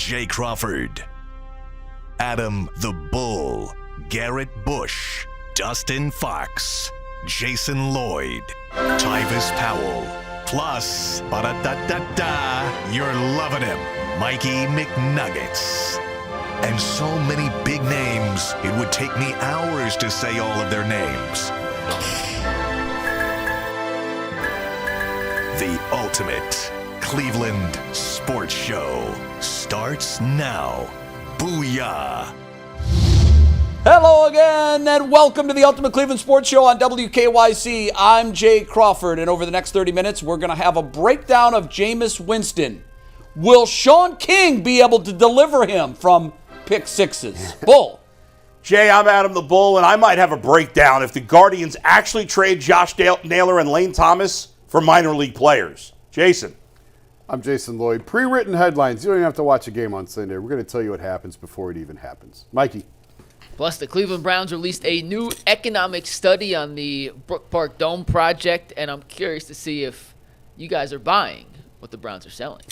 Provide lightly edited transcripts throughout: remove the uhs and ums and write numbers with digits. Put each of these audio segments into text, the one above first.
Jay Crawford, Adam the Bull, Garrett Bush, Dustin Fox, Jason Lloyd, Tyvis Powell, plus, ba-da-da-da-da, you're loving him, Mikey McNuggets. And so many big names, it would take me hours to say all of their names. The ultimate Cleveland sports show starts now. Booyah! Hello again, and welcome to the Ultimate Cleveland Sports Show on WKYC. I'm Jay Crawford, and over the next 30 minutes, we're going to have a breakdown of Jameis Winston. Will Sean King be able to deliver him from pick sixes? Bull. Jay, I'm Adam the Bull, and I might have a breakdown if the Guardians actually trade Josh Naylor and Lane Thomas for minor league players. Jason. I'm Jason Lloyd. Pre-written headlines. You don't even have to watch a game on Sunday. We're going to tell you what happens before it even happens. Mikey. Plus, the Cleveland Browns released a new economic study on the Brook Park Dome project, and I'm curious to see if you guys are buying what the Browns are selling.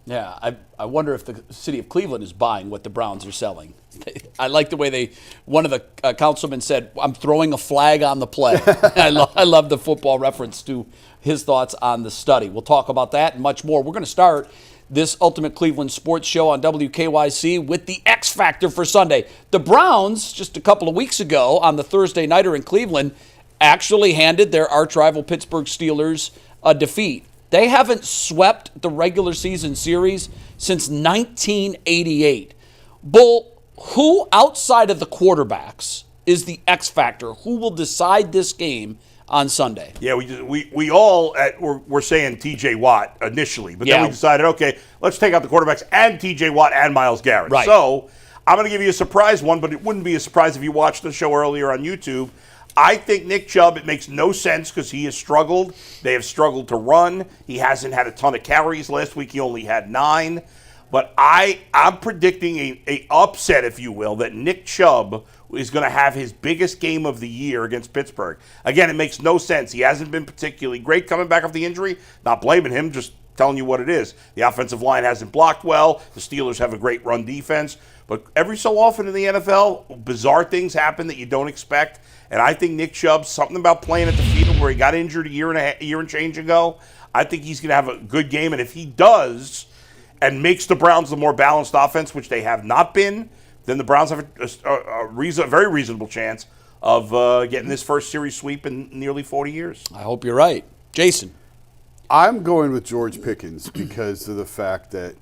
Yeah, I wonder if the city of Cleveland is buying what the Browns are selling. I like the way one of the councilmen said, I'm throwing a flag on the play. I love the football reference to his thoughts on the study. We'll talk about that and much more. We're going to start this Ultimate Cleveland Sports Show on WKYC with the X Factor for Sunday. The Browns, just a couple of weeks ago on the Thursday Nighter in Cleveland, actually handed their arch-rival Pittsburgh Steelers a defeat. They haven't swept the regular season series since 1988. Bull, who outside of the quarterbacks is the X Factor? Who will decide this game on Sunday? Yeah, we all were saying T.J. Watt initially, but then we decided, okay, let's take out the quarterbacks and T.J. Watt and Myles Garrett. Right. So I'm going to give you a surprise one, but it wouldn't be a surprise if you watched the show earlier on YouTube. I think Nick Chubb, it makes no sense because he has struggled. They have struggled to run. He hasn't had a ton of carries. Last week he only had 9. But I'm predicting a upset, if you will, that Nick Chubb is going to have his biggest game of the year against Pittsburgh. Again, it makes no sense. He hasn't been particularly great coming back off the injury. Not blaming him, just telling you what it is. The offensive line hasn't blocked well. The Steelers have a great run defense. But every so often in the NFL, bizarre things happen that you don't expect. And I think Nick Chubb, something about playing at the field where he got injured a year and change ago, I think he's going to have a good game. And if he does and makes the Browns the more balanced offense, which they have not been, then the Browns have a very reasonable chance of getting this first series sweep in nearly 40 years. I hope you're right. Jason. I'm going with George Pickens because of the fact that,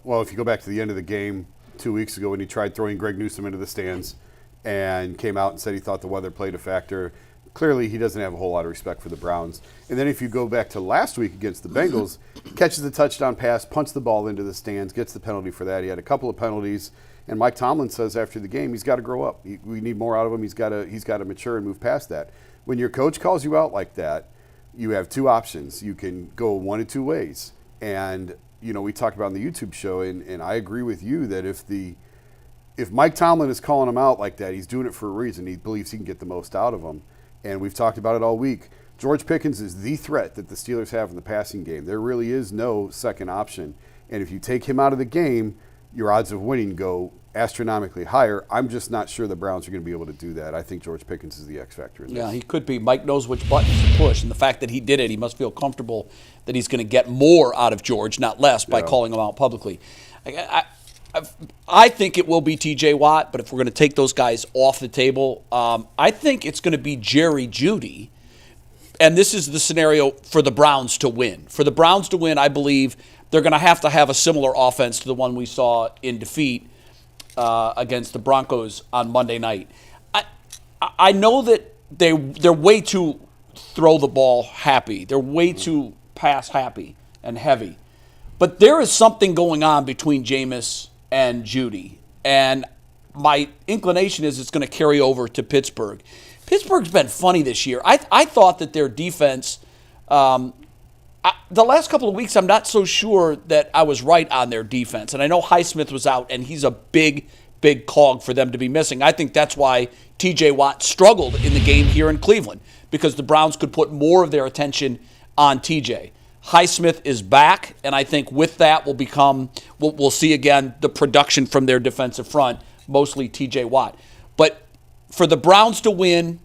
if you go back to the end of the game 2 weeks ago when he tried throwing Greg Newsome into the stands and came out and said he thought the weather played a factor, clearly he doesn't have a whole lot of respect for the Browns. And then if you go back to last week against the Bengals, catches the touchdown pass, punts the ball into the stands, gets the penalty for that. He had a couple of penalties. And Mike Tomlin says after the game, he's got to grow up. We need more out of him. He's got to mature and move past that. When your coach calls you out like that, you have two options. You can go one of two ways. And, we talked about on the YouTube show, and I agree with you that if Mike Tomlin is calling him out like that, he's doing it for a reason. He believes he can get the most out of him. And we've talked about it all week. George Pickens is the threat that the Steelers have in the passing game. There really is no second option. And if you take him out of the game, your odds of winning go astronomically higher. I'm just not sure the Browns are going to be able to do that. I think George Pickens is the X factor in this. Yeah, he could be. Mike knows which buttons to push, and the fact that he did it, he must feel comfortable that he's going to get more out of George, not less, by calling him out publicly. I think it will be T.J. Watt, but if we're going to take those guys off the table, I think it's going to be Jerry Jeudy, and this is the scenario for the Browns to win. For the Browns to win, I believe they're going to have a similar offense to the one we saw in defeat against the Broncos on Monday night. I know that they're way too throw the ball happy. They're way too pass happy and heavy. But there is something going on between Jameis and Jeudy. And my inclination is it's going to carry over to Pittsburgh. Pittsburgh's been funny this year. I thought that their defense, the last couple of weeks, I'm not so sure that I was right on their defense. And I know Highsmith was out, and he's a big cog for them to be missing. I think that's why T.J. Watt struggled in the game here in Cleveland, because the Browns could put more of their attention on T.J. Highsmith is back, and I think with that we'll see again the production from their defensive front, mostly T.J. Watt. But for the Browns to win,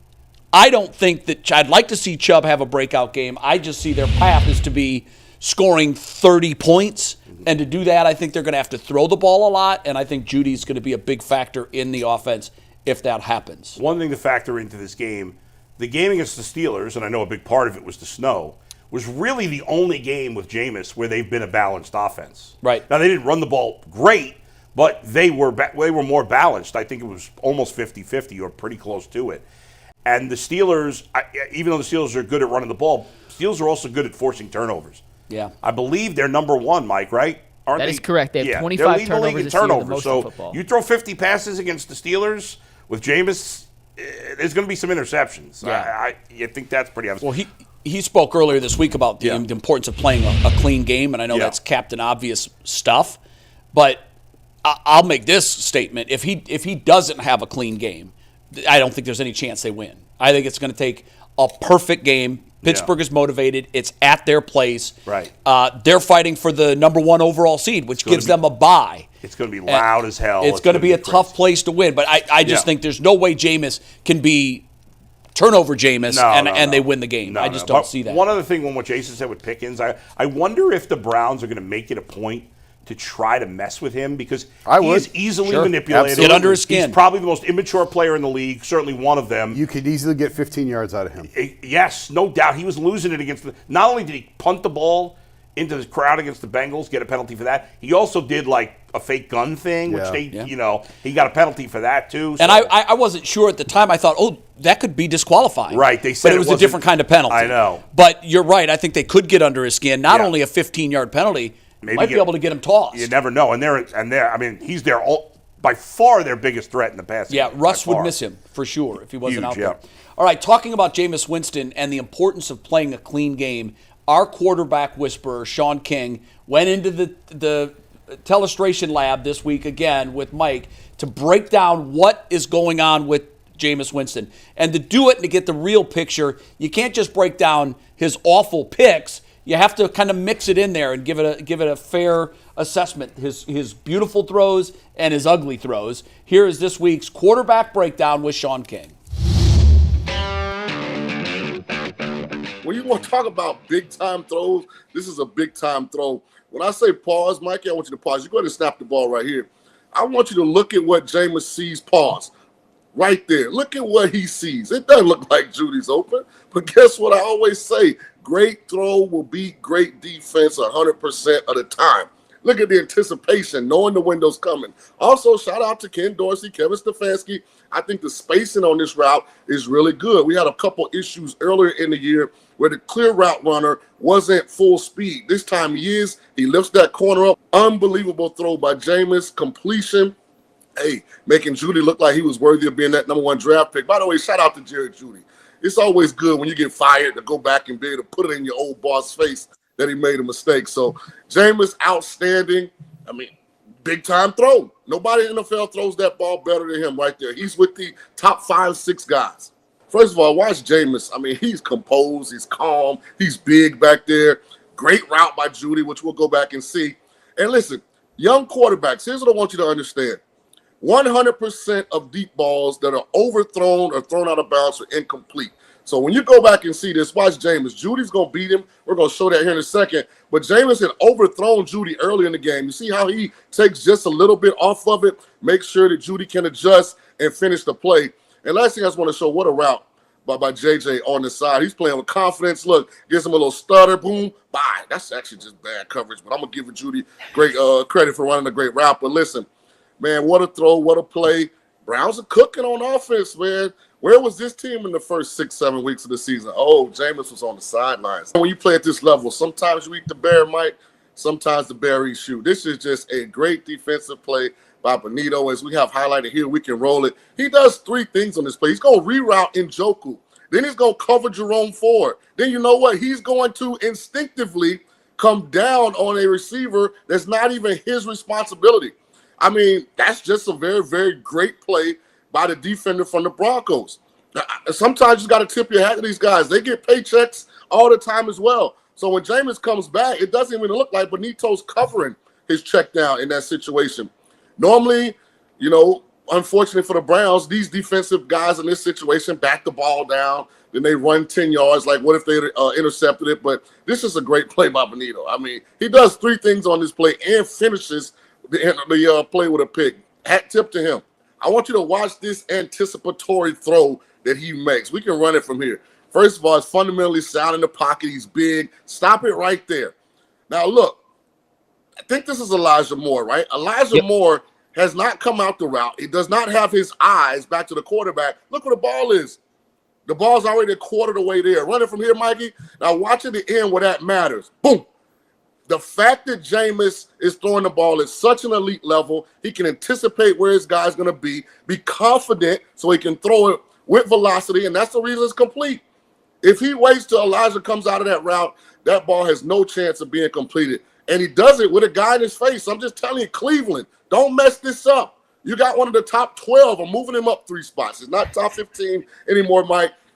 I don't think that I'd like to see Chubb have a breakout game. I just see their path is to be scoring 30 points. And to do that, I think they're going to have to throw the ball a lot, and I think Judy's going to be a big factor in the offense if that happens. One thing to factor into this game, the game against the Steelers, and I know a big part of it was the snow, was really the only game with Jameis where they've been a balanced offense. Right. Now, they didn't run the ball great, but they were more balanced. I think it was almost 50-50 or pretty close to it. And the Steelers, even though the Steelers are good at running the ball, Steelers are also good at forcing turnovers. Yeah. I believe they're number one, Mike, right? That is correct. They have 25 they're leading the league turnovers in this year, the turnovers. most So in football. you throw 50 passes against the Steelers with Jameis, there's going to be some interceptions. Yeah. I think that's pretty obvious. Well, he spoke earlier this week about the importance of playing a clean game, and I know that's Captain Obvious stuff. But I'll make this statement: if he doesn't have a clean game, I don't think there's any chance they win. I think it's going to take a perfect game. Pittsburgh is motivated. It's at their place. Right. They're fighting for the number 1 overall seed, which gives them a bye. It's going to be loud as hell. It's going to be a tough place to win. But I just think there's no way Jameis can be turnover Jameis and they win the game. I just don't see that. One other thing on what Jason said with Pickens, I wonder if the Browns are going to make it a point to try to mess with him because he is easily manipulated. Absolutely. Get under his skin. He's probably the most immature player in the league, certainly one of them. You could easily get 15 yards out of him. Yes, no doubt. He was losing it against not only did he punt the ball into the crowd against the Bengals, get a penalty for that, he also did like a fake gun thing, which he got a penalty for that too. So. And I wasn't sure at the time. I thought, that could be disqualifying. Right. They said but it was a different kind of penalty. I know. But you're right. I think they could get under his skin. Not only a 15-yard penalty, might be able to get him tossed. You never know. He's by far their biggest threat in the passing game. Yeah, Russ would miss him for sure if he wasn't out there. Yeah. All right, talking about Jameis Winston and the importance of playing a clean game, our quarterback whisperer, Sean King, went into the telestration lab this week again with Mike to break down what is going on with Jameis Winston. And to do it and to get the real picture, you can't just break down his awful picks. You have to kind of mix it in there and give it a fair assessment. His beautiful throws and his ugly throws. Here is this week's quarterback breakdown with Sean King. When you want to talk about big-time throws, this is a big-time throw. When I say pause, Mikey, I want you to pause. You go ahead and snap the ball right here. I want you to look at what Jameis sees. Pause. Right there. Look at what he sees. It doesn't look like Judy's open. But guess what I always say? Great throw will beat great defense 100% of the time. Look at the anticipation, knowing the window's coming. Also, shout out to Ken Dorsey, Kevin Stefanski. I think the spacing on this route is really good. We had a couple issues earlier in the year where the clear route runner wasn't full speed. This time he is. He lifts that corner up. Unbelievable throw by Jameis. Completion. Hey, making Judy look like he was worthy of being that number 1 draft pick. By the way, shout out to Jerry Judy. It's always good when you get fired to go back and be able to put it in your old boss' face that he made a mistake. So, Jameis, outstanding. I mean, big-time throw. Nobody in the NFL throws that ball better than him right there. He's with the top 5-6 guys. First of all, watch Jameis. I mean, he's composed. He's calm. He's big back there. Great route by Judy, which we'll go back and see. And listen, young quarterbacks, here's what I want you to understand. 100% of deep balls that are overthrown or thrown out of bounds are incomplete. So when you go back and see this, watch Jameis. Judy's going to beat him. We're going to show that here in a second. But Jameis had overthrown Judy early in the game. You see how he takes just a little bit off of it, make sure that Judy can adjust and finish the play. And last thing I just want to show, what a route by JJ on the side. He's playing with confidence. Look, gives him a little stutter, boom, bye. That's actually just bad coverage, but I'm going to give Judy great credit for running a great route. But listen, man, what a throw, what a play. Browns are cooking on offense, man. Where was this team in the first 6-7 weeks of the season? Oh, Jameis was on the sidelines. When you play at this level, sometimes you eat the bear, Mike. Sometimes the bear eats you. This is just a great defensive play by Benito. As we have highlighted here, we can roll it. He does 3 things on this play. He's going to reroute Njoku. Then he's going to cover Jerome Ford. Then you know what? He's going to instinctively come down on a receiver that's not even his responsibility. I mean, that's just a very, very great play by the defender from the Broncos. Sometimes you got to tip your hat to these guys. They get paychecks all the time as well. So when Jameis comes back, it doesn't even look like Benito's covering his check down in that situation. Normally, unfortunately for the Browns, these defensive guys in this situation back the ball down, then they run 10 yards. Like, what if they intercepted it? But this is a great play by Benito. I mean, he does 3 things on this play and finishes the play with a pick. Hat tip to him. I want you to watch this anticipatory throw that he makes. We can run it from here. First of all, it's fundamentally sound in the pocket. He's big. Stop it right there. Now, look, I think this is Elijah Moore, right? Elijah Moore has not come out the route. He does not have his eyes back to the quarterback. Look where the ball is. The ball's already a quarter of the way there. Run it from here, Mikey. Now, watch at the end where that matters. Boom. The fact that Jameis is throwing the ball at such an elite level, he can anticipate where his guy's going to be confident so he can throw it with velocity, and that's the reason it's complete. If he waits till Elijah comes out of that route, that ball has no chance of being completed. And he does it with a guy in his face. I'm just telling you, Cleveland, don't mess this up. You got one of the top 12. I'm moving him up 3 spots. It's not top 15 anymore,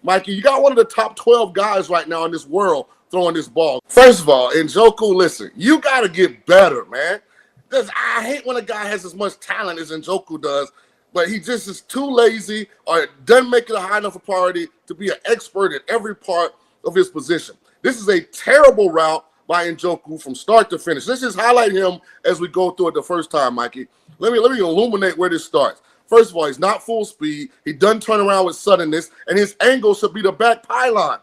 Mikey. You got one of the top 12 guys right now in this world throwing this ball. First of all, Njoku, listen, you got to get better, man. I hate when a guy has as much talent as Njoku does, but he just is too lazy or doesn't make it a high enough a priority to be an expert at every part of his position. This is a terrible route by Njoku from start to finish. Let's just highlight him as we go through it the first time, Mikey. Let me illuminate where this starts. First of all, he's not full speed. He doesn't turn around with suddenness, and his angle should be the back pylon.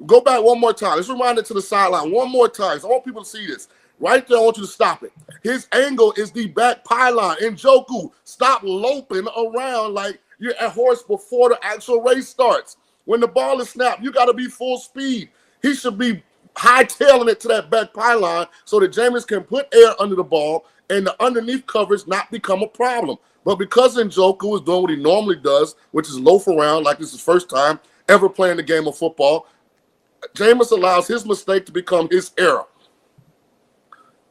Go back one more time. Let's rewind it to the sideline one more time. So I want people to see this. Right there, I want you to stop it. His angle is the back pylon. Njoku, stop loping around like you're a horse before the actual race starts. When the ball is snapped, you got to be full speed. He should be hightailing it to that back pylon so that Jameis can put air under the ball and the underneath coverage not become a problem. But because Njoku is doing what he normally does, which is loaf around like this is his first time ever playing the game of football, Jameis allows his mistake to become his error.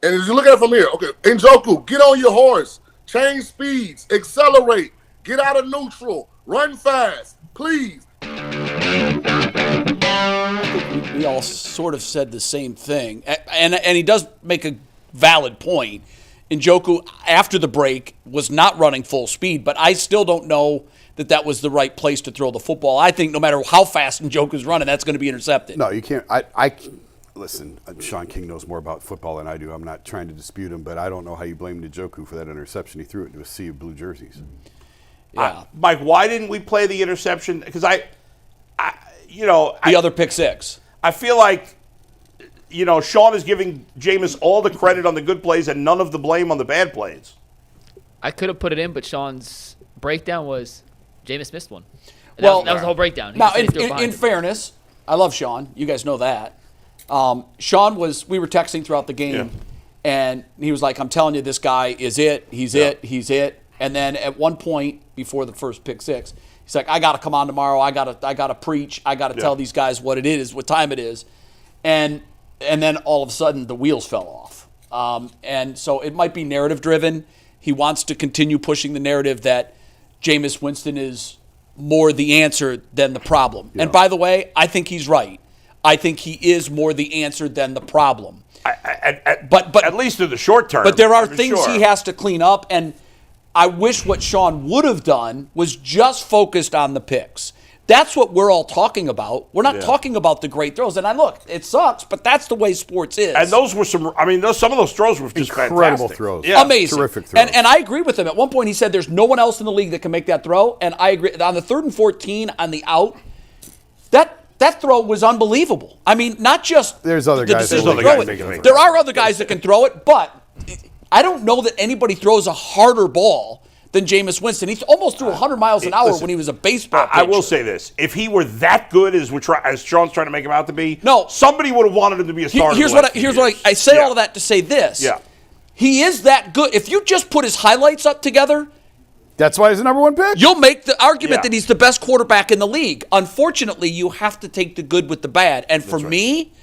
And as you look at it from here, okay, Njoku, get on your horse, change speeds, accelerate, get out of neutral, run fast, please. I think we all sort of said the same thing. And he does make a valid point. Njoku, after the break, was not running full speed, but I still don't know that was the right place to throw the football. I think no matter how fast Njoku's running, that's going to be intercepted. No, you can't. Listen, Sean King knows more about football than I do. I'm not trying to dispute him, but I don't know how you blame Njoku for that interception. He threw it into a sea of blue jerseys. Yeah. Mike, why didn't we play the interception? Because the other pick six. I feel like, Sean is giving Jameis all the credit on the good plays and none of the blame on the bad plays. I could have put it in, but Sean's breakdown was Jameis missed one. And Well, that was the whole breakdown. He Now, just threw it in behind him. fairness, I love Sean. You guys know that. Sean we were texting throughout the game, and he was like, I'm telling you, this guy is it. He's it. And then at one point before the first pick six, he's like, I got to come on tomorrow. I got to preach. I got to tell these guys what it is, what time it is. And then all of a sudden the wheels fell off. And so it might be narrative driven. He wants to continue pushing the narrative that Jameis Winston is more the answer than the problem. Yeah. And by the way, I think he's right. I think he is more the answer than the problem. But at least in the short term. But there are things he has to clean up, and I wish what Sean would have done was just focused on the picks. That's what we're all talking about. We're not talking about the great throws. And look, it sucks, but that's the way sports is. And those were some of those throws were just incredible fantastic. throws. Yeah. Amazing. Terrific throws. And I agree with him. At one point he said there's no one else in the league that can make that throw. And I agree. On the 3rd and 14 on the out, that throw was unbelievable. I mean, not just there's other guys that can throw it. There are other guys that can throw it, but I don't know that anybody throws a harder ball than Jameis Winston. He almost threw 100 miles an hour when he was a baseball pitcher. I will say this. If he were that good as Sean's trying to make him out to be, no, somebody would have wanted him to be a starter. Here's what I say all of that to say this. Yeah. He is that good. If you just put his highlights up together, that's why he's the number 1 pick. You'll make the argument that he's the best quarterback in the league. Unfortunately, you have to take the good with the bad. And for me,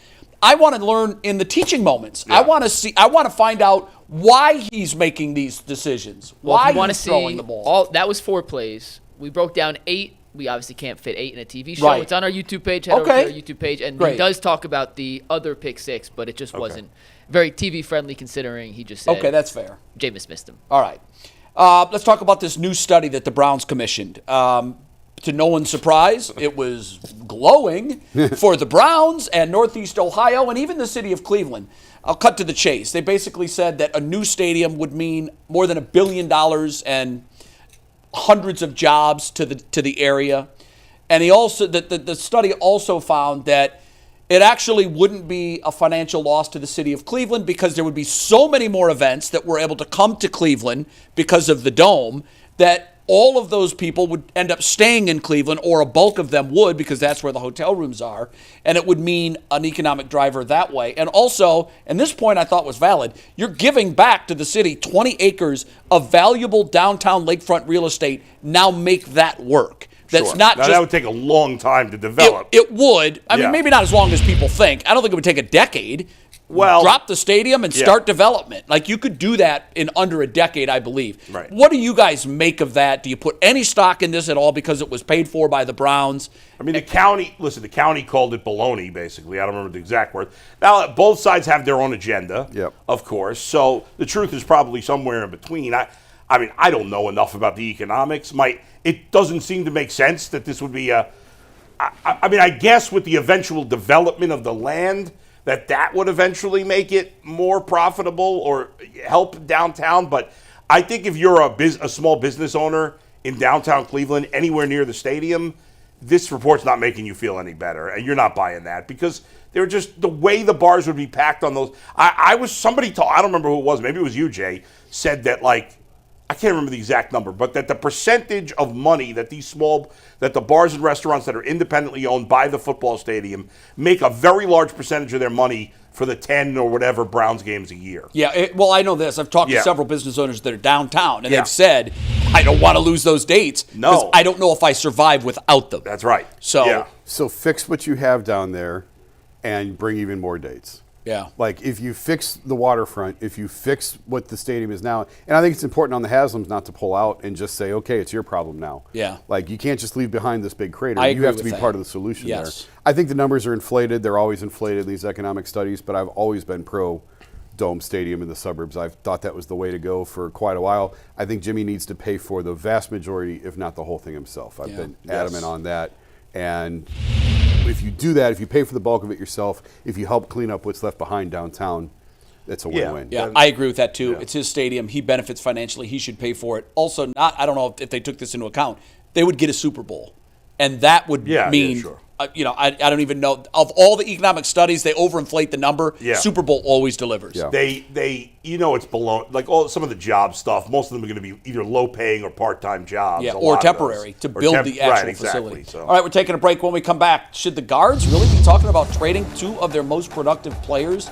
I want to learn in the teaching moments. Yeah. I want to find out why he's making these decisions. Why he's throwing the ball. That was 4 plays. We broke down 8 we obviously can't fit 8 in a TV show. Right. It's on our YouTube page. Head over to our YouTube page. And Great. he does talk about the other pick 6, but it just wasn't very TV friendly considering he just said Okay, that's fair. Jameis missed him. All right. Let's talk about this new study that the Browns commissioned. To no one's surprise, it was glowing for the Browns and Northeast Ohio and even the city of Cleveland. I'll cut to the chase. They basically said that a new stadium would mean more than $1 billion and hundreds of jobs to the area. And the study also found that it actually wouldn't be a financial loss to the city of Cleveland because there would be so many more events that were able to come to Cleveland because of the dome that all of those people would end up staying in Cleveland, or a bulk of them would, because that's where the hotel rooms are, and it would mean an economic driver that way. And also, and this point I thought was valid, you're giving back to the city 20 acres of valuable downtown lakefront real estate. Now make that work. That's Sure. not now, just... that would take a long time to develop. It would. I mean, Yeah. maybe not as long as people think. I don't think it would take a decade. Well, drop the stadium and start development. Like, you could do that in under a decade, I believe. Right. What do you guys make of that? Do you put any stock in this at all because it was paid for by the Browns? I mean, the county called it baloney, basically. I don't remember the exact word. Now, both sides have their own agenda, of course. So the truth is probably somewhere in between. I mean, I don't know enough about the economics. It doesn't seem to make sense that this would be I mean, I guess with the eventual development of the land, that would eventually make it more profitable or help downtown. But I think if you're a small business owner in downtown Cleveland, anywhere near the stadium, this report's not making you feel any better, and you're not buying that because they're just the way the bars would be packed on those. I don't remember who it was, maybe it was you, Jay, said that, like, I can't remember the exact number, but that the percentage of money that that the bars and restaurants that are independently owned by the football stadium make a very large percentage of their money for the 10 or whatever Browns games a year. Yeah, well, I know this. I've talked to several business owners that are downtown, and they've said, I don't want to lose those dates because I don't know if I survive without them. That's right. So fix what you have down there and bring even more dates. Yeah. Like, if you fix the waterfront, if you fix what the stadium is now, and I think it's important on the Haslams not to pull out and just say, okay, it's your problem now. Yeah. Like, you can't just leave behind this big crater. I you agree have to with be that. part of the solution there. Yes. I think the numbers are inflated. They're always inflated in these economic studies, but I've always been pro dome stadium in the suburbs. I've thought that was the way to go for quite a while. I think Jimmy needs to pay for the vast majority, if not the whole thing himself. I've been adamant on that. And if you do that, if you pay for the bulk of it yourself, if you help clean up what's left behind downtown, it's a win-win. Yeah, I agree with that too. It's his stadium. He benefits financially. He should pay for it. Also, I don't know if they took this into account, they would get a Super Bowl. And that would mean, I don't even know. Of all the economic studies, they overinflate the number. Super Bowl always delivers. Yeah. It's below, like some of the job stuff, most of them are going to be either low-paying or part-time jobs. Yeah, or temporary to build the actual facility. All right, we're taking a break. When we come back, should the guards really be talking about trading 2 of their most productive players?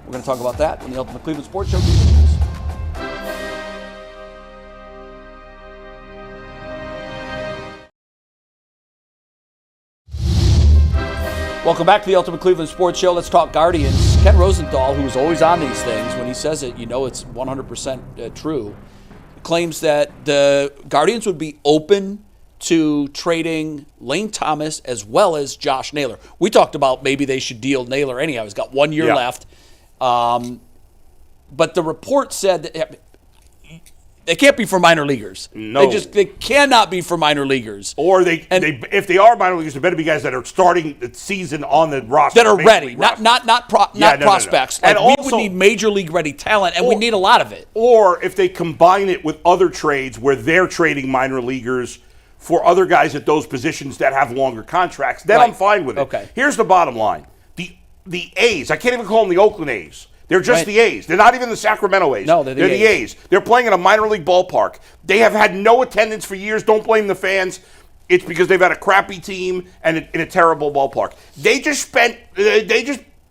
We're going to talk about that when the Ultimate Cleveland Sports Show continues. Welcome back to the Ultimate Cleveland Sports Show. Let's talk Guardians. Ken Rosenthal, who is always on these things, when he says it, you know it's 100% true, claims that the Guardians would be open to trading Lane Thomas as well as Josh Naylor. We talked about maybe they should deal Naylor anyhow. He's got 1 year left. But the report said that they can't be for minor leaguers. No. They cannot be for minor leaguers. Or if they are minor leaguers, there better be guys that are starting the season on the roster. That are ready, not prospects. No. Like, And we also, would need major league ready talent, and we need a lot of it. Or if they combine it with other trades where they're trading minor leaguers for other guys at those positions that have longer contracts, then I'm fine with it. Okay. Here's the bottom line. The A's, I can't even call them the Oakland A's. They're just the A's. They're not even the Sacramento A's. No, they're the A's. They're playing in a minor league ballpark. They have had no attendance for years. Don't blame the fans. It's because they've had a crappy team and in a terrible ballpark. They just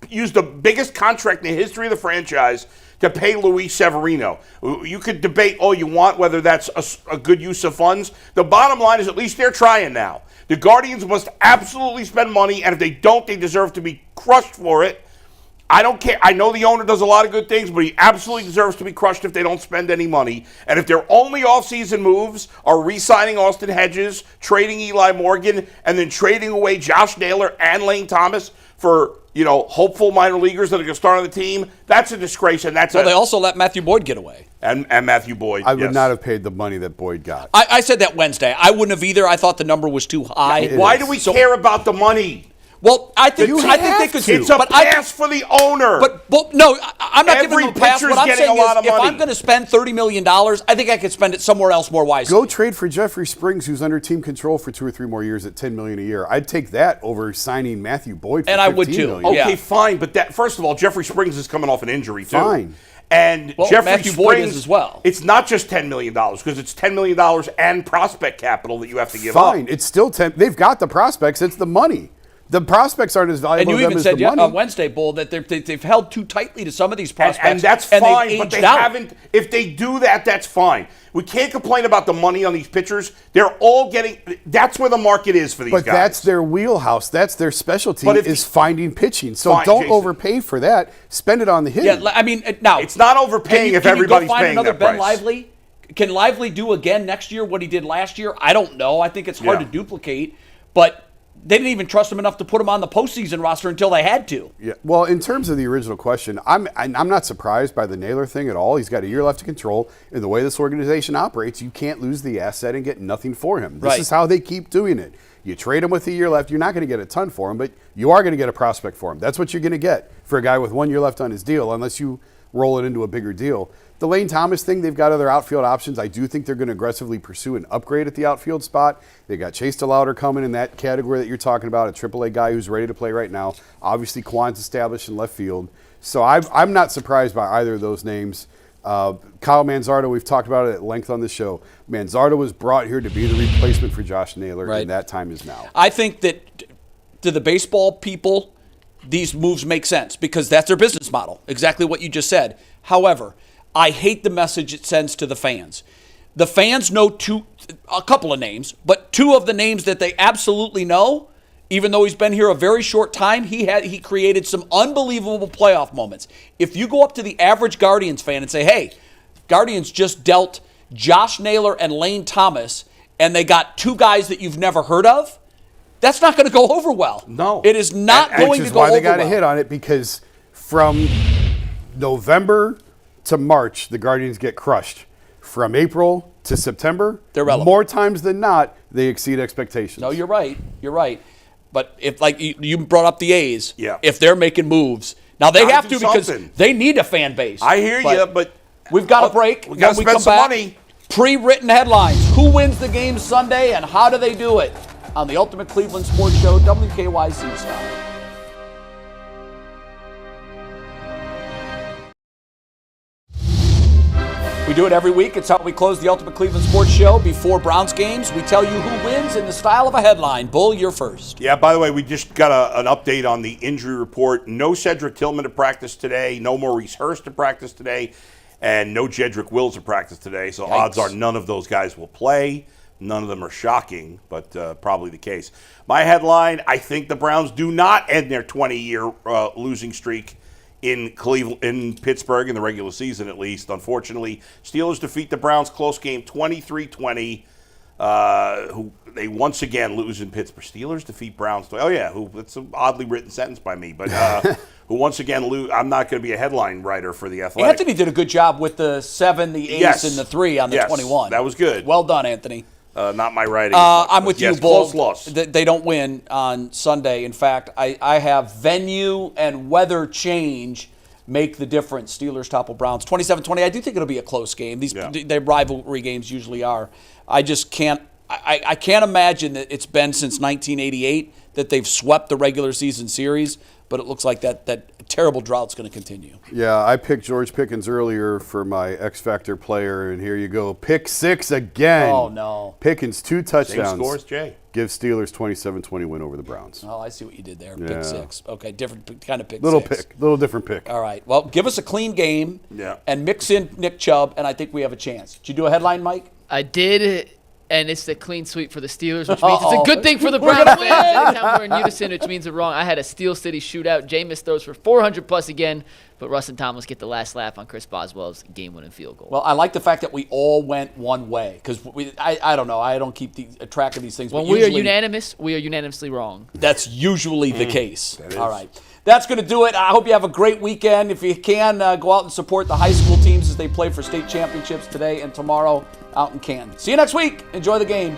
used the biggest contract in the history of the franchise to pay Luis Severino. You could debate all you want whether that's a good use of funds. The bottom line is at least they're trying now. The Guardians must absolutely spend money, and if they don't, they deserve to be crushed for it. I don't care. I know the owner does a lot of good things, but he absolutely deserves to be crushed if they don't spend any money. And if their only offseason moves are re-signing Austin Hedges, trading Eli Morgan, and then trading away Josh Naylor and Lane Thomas for, hopeful minor leaguers that are going to start on the team, that's a disgrace. And that's they also let Matthew Boyd get away. And Matthew Boyd. I would not have paid the money that Boyd got. I said that Wednesday. I wouldn't have either. I thought the number was too high. Why do we care about the money? Well, I think they could. It's a pass for the owner. But no, I'm not giving them a pass. Every What I'm pitcher's saying getting a lot of is, if money. I'm going to spend $30 million, I think I could spend it somewhere else more wisely. Go trade for Jeffrey Springs, who's under team control for 2 or 3 more years at $10 million a year. I'd take that over signing Matthew Boyd for And $15 I would too. million. Okay, Yeah. fine, but first of all, Jeffrey Springs is coming off an injury too. Fine. And Well, Jeffrey Matthew Springs Boyd is as well. It's not just $10 million because it's $10 million and prospect capital that you have to give up. Fine. It's still 10. They've got the prospects. It's the money. The prospects aren't as And valuable you to them even as said the money. on Wednesday, Bull, that they've held too tightly to some of these prospects. And that's they've fine, but aged they out. haven't. If they do that, that's fine. We can't complain about the money on these pitchers. They're all getting. That's where the market is for these But guys. that's their wheelhouse. That's their specialty But if is you- finding pitching. So Fine, don't Jason. overpay for that. Spend it on the hitting. Yeah, I mean, now It's not overpaying if everybody's can you go find paying another that Ben price. Lively? Can Lively do again next year what he did last year? I don't know. I think it's hard Yeah. to duplicate, but they didn't even trust him enough to put him on the postseason roster until they had to. Yeah. Well, in terms of the original question, I'm not surprised by the Naylor thing at all. He's got a year left to control. In the way this organization operates, you can't lose the asset and get nothing for him. This Right. is how they keep doing it. You trade him with a year left, you're not going to get a ton for him, but you are going to get a prospect for him. That's what you're going to get for a guy with 1 year left on his deal, unless you roll it into a bigger deal. The Lane Thomas thing, they've got other outfield options. I do think they're going to aggressively pursue an upgrade at the outfield spot. They got Chase DeLauder coming in that category that you're talking about, a AAA guy who's ready to play right now. Obviously, Kwan's established in left field. So I'm not surprised by either of those names. Kyle Manzardo, we've talked about it at length on the show. Manzardo was brought here to be the replacement for Josh Naylor, Right. and that time is now. I think that to the baseball people, these moves make sense because that's their business model. Exactly what you just said. However, I hate the message it sends to the fans. The fans know a couple of names, but 2 of the names that they absolutely know, even though he's been here a very short time, he created some unbelievable playoff moments. If you go up to the average Guardians fan and say, hey, Guardians just dealt Josh Naylor and Lane Thomas, and they got 2 guys that you've never heard of, that's not going to go over well. No. It is not going to go over well. Which is why they got a hit on it, because from November to March, the Guardians get crushed. From April to September, They're relevant. more times than not, they exceed expectations. No, you're right. You're right. But if, like you brought up the A's, Yeah. if they're making moves, now they Gotta have do to because something. they need a fan base. I hear you, but we've got a break. We got to When spend come some back, money. Pre-written headlines. Who wins the game Sunday and how do they do it? On the Ultimate Cleveland Sports Show, WKYC style. We do it every week. It's how we close the Ultimate Cleveland Sports Show before Browns games. We tell you who wins in the style of a headline. Bull, you're first. Yeah, by the way, we just got an update on the injury report. No Cedric Tillman to practice today. No Maurice Hurst to practice today. And no Jedrick Wills to practice today. So odds are none of those guys will play. None of them are shocking, but probably the case. My headline, I think the Browns do not end their 20-year losing streak in Cleveland, in Pittsburgh, in the regular season at least. Unfortunately, Steelers defeat the Browns close game 23-20. Who they once again lose in Pittsburgh. Steelers defeat Browns. Oh yeah, it's an oddly written sentence by me, but who once again lose. I'm not going to be a headline writer for the Athletic. Anthony did a good job with the 7, the 8, and the 3 on the 21. That was good. Well done, Anthony. Not my writing. I'm with you, Bull. Close loss. They don't win on Sunday. In fact, I have venue and weather change make the difference. Steelers topple Browns 27-20. I do think it'll be a close game. Their rivalry games usually are. I just can't. I can't imagine that it's been since 1988 that they've swept the regular season series. But it looks like that terrible drought's going to continue. Yeah, I picked George Pickens earlier for my X Factor player, and here you go. Pick 6 again. Oh, no. Pickens, 2 touchdowns. Same scores, Jay. Give Steelers 27-20 win over the Browns. Oh, I see what you did there. Yeah. Pick 6. Okay, different kind of pick Little 6. little different pick. All right. Well, give us a clean game and mix in Nick Chubb, and I think we have a chance. Did you do a headline, Mike? I did, And it's the clean sweep for the Steelers, which means it's a good thing for the Browns fans. Anytime we're in unison, which means we're wrong. I had a Steel City shootout. Jameis throws for 400+ again, but Russ and Thomas get the last laugh on Chris Boswell's game-winning field goal. Well, I like the fact that we all went one way because I don't know. I don't keep track of these things. When but we are unanimous, we are unanimously wrong. That's usually the case. All right. That's going to do it. I hope you have a great weekend. If you can, go out and support the high school teams as they play for state championships today and tomorrow out in Canton. See you next week. Enjoy the game.